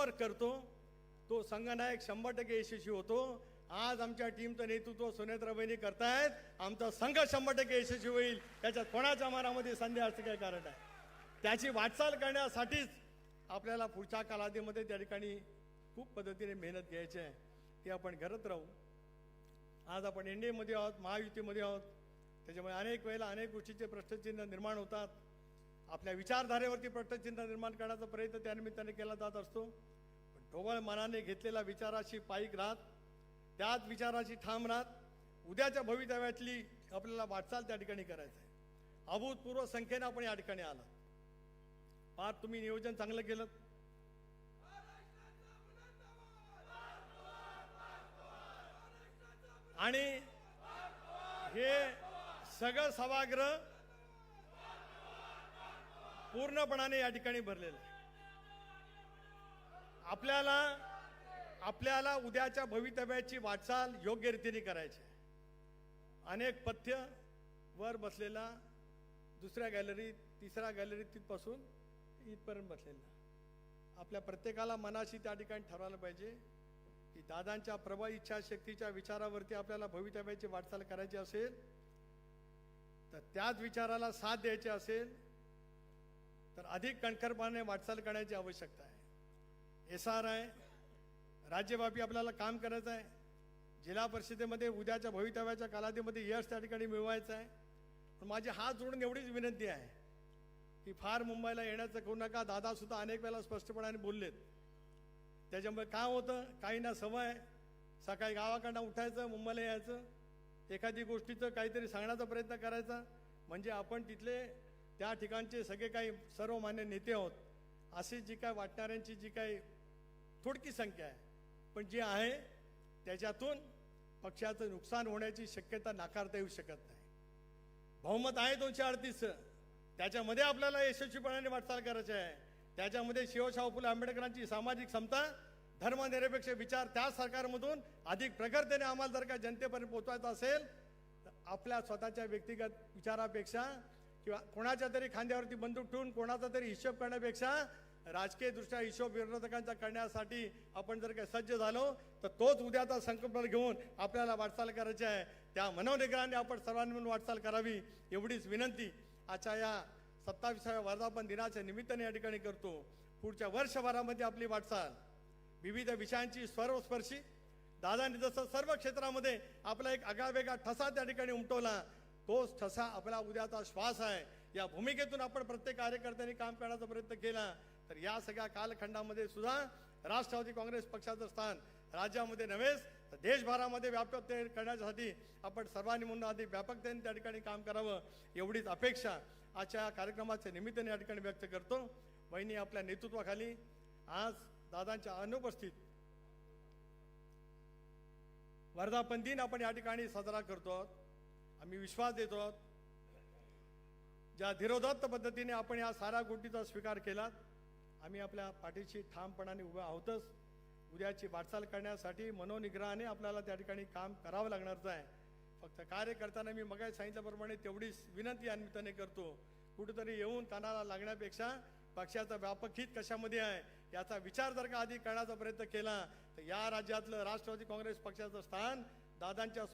Teamwork करतो तो संघनायक 100% यशस्वी होतो. आज आमच्या टीमचं नेतृत्व सुनेत्राबाईंनी करतायत. आमचा संघ 100% यशस्वी होईल, त्याच्यात कोणाच्या मनामध्ये संदेह असं काय कारण आहे. त्याची वाटचाल करण्यासाठीच आपल्याला पुढच्या कालावधीमध्ये त्या ठिकाणी खूप पद्धतीने मेहनत घ्यायची आहे. ती आपण करत राहू. आज आपण एनडीएमध्ये आहोत, महायुतीमध्ये आहोत, त्याच्यामुळे अनेक वेळेला अनेक गोष्टीचे प्रश्नचिन्ह निर्माण होतात. आपल्या विचारधारेवरती प्रश्नचिन्ह निर्माण करण्याचा प्रयत्न त्यानिमित्ताने केला जात असतो. पण ढोबळ मनाने घेतलेल्या विचाराशी पायीक राहत, त्याच विचाराशी ठाम राहत, उद्याच्या भवितव्यातली आपल्याला वाटचाल त्या ठिकाणी करायचं आहे. अभूतपूर्व संख्येने आपण या ठिकाणी आलात. फार तुम्ही नियोजन चांगलं केलं. आणि हे सगळं सभागृह पूर्णपणाने या ठिकाणी भरलेलं आहे. आपल्याला उद्याच्या भवितव्याची वाटचाल योग्य रीतीने करायची आहे. अनेक पथ्य वर बसलेला, दुसऱ्या गॅलरीत, तिसऱ्या गॅलरीत तिथपासून इथपर्यंत बसलेला, आपल्या प्रत्येकाला मनाशी त्या ठिकाणी ठरवायला पाहिजे की दादांच्या प्रबळ इच्छाशक्तीच्या विचारावरती आपल्याला भवितव्याची वाटचाल करायची असेल तर त्याच विचाराला साथ द्यायची असेल तर अधिक कणखरपणाने वाटचाल करण्याची आवश्यकता आहे. SR आहे, राज्यव्यापी आपल्याला काम करायचं आहे. जिल्हा परिषदेमध्ये उद्याच्या भवितव्याच्या कालावधीमध्ये यश त्या ठिकाणी मिळवायचं आहे. पण माझी हात जोडून एवढीच विनंती आहे की फार मुंबईला येण्याचं करू नका. दादासुद्धा अनेक वेळा स्पष्टपणाने बोललेत. त्याच्यामुळे काय होतं, काहींना सवय सकाळी गावाकडनं उठायचं, मुंबईला यायचं, एखादी गोष्टीचं काहीतरी सांगण्याचा प्रयत्न करायचा, म्हणजे आपण तिथले त्या ठिकाणचे सगळे काही सर्वमान्य नेते आहोत अशी जी काय वाटणाऱ्यांची जी काही थोडकी संख्या आहे, पण जी आहे त्याच्यातून पक्षाचं नुकसान होण्याची शक्यता नाकारता येऊ शकत नाही. बहुमत आहे 238, त्याच्यामध्ये आपल्याला यशस्वीपणाने वाटचाल करायची आहे. त्याच्यामध्ये शिवशाहू फुले आंबेडकरांची सामाजिक समता, धर्मनिरपेक्ष विचार त्या सरकारमधून अधिक प्रखरतेने आम्हाला जर का जनतेपर्यंत पोहोचवायचं असेल तर आपल्या स्वतःच्या व्यक्तिगत विचारापेक्षा किंवा कोणाच्या तरी खांद्यावरती बंदूक ठेवून कोणाचा तरी हिशोब करण्यापेक्षा राजकीय दृष्ट्या हिशोब विरोधकांचा करण्यासाठी आपण जर काही सज्ज झालो तर तोच उद्याचा संकल्प घेऊन आपल्याला वाटचाल करायची आहे. त्या मनोनिग्रहाने आपण सर्वांनी मिळून वाटचाल करावी एवढीच विनंती आजच्या या 27व्या वर्धापन दिनाच्या निमित्ताने या ठिकाणी करतो. पुढच्या वर्षभरामध्ये आपली वाटचाल विविध विषयांची सर्वस्पर्शी, दादांनी जसं सर्व क्षेत्रामध्ये आपला एक आगळावेगळा ठसा त्या ठिकाणी उमटवला, तोच ठसा आपला उद्याचा श्वास आहे. या भूमिकेतून आपण प्रत्येक कार्यकर्त्यांनी काम करण्याचा प्रयत्न केला तर या सगळ्या कालखंडामध्ये सुद्धा राष्ट्रवादी काँग्रेस पक्षाचं स्थान राज्यामध्ये नव्हेच तर देशभरामध्ये व्यापक करण्यासाठी आपण सर्वांनी म्हणून अधिक व्यापकतेने त्या ठिकाणी काम करावं एवढीच अपेक्षा आजच्या कार्यक्रमाच्या निमित्ताने या ठिकाणी व्यक्त करतो. वहिनी आपल्या नेतृत्वाखाली आज दादांच्या अनुपस्थित वर्धापन दिन आपण या ठिकाणी साजरा करतो आहोत. आम्ही विश्वास देतो आहोत ज्या धीरोदात्त पद्धतीने आपण या साऱ्या गोष्टीचा स्वीकार केलात, आम्ही आपल्या पाठीशी ठामपणाने उभे आहोतच. उद्याची वाटचाल करण्यासाठी मनोनिग्रहाने आपल्याला त्या ठिकाणी काम करावं लागणारच आहे. फक्त कार्यकर्त्यांना मी मगाशी सांगितल्याप्रमाणे तेवढीच विनंती या निमित्ताने करतो, कुठेतरी येऊन कानाला लागण्यापेक्षा पक्षाचं व्यापक हित कशामध्ये आहे याचा विचार जर का आधी करण्याचा प्रयत्न केला तर या राज्यातलं राष्ट्रवादी काँग्रेस पक्षाचं स्थान दादांच्या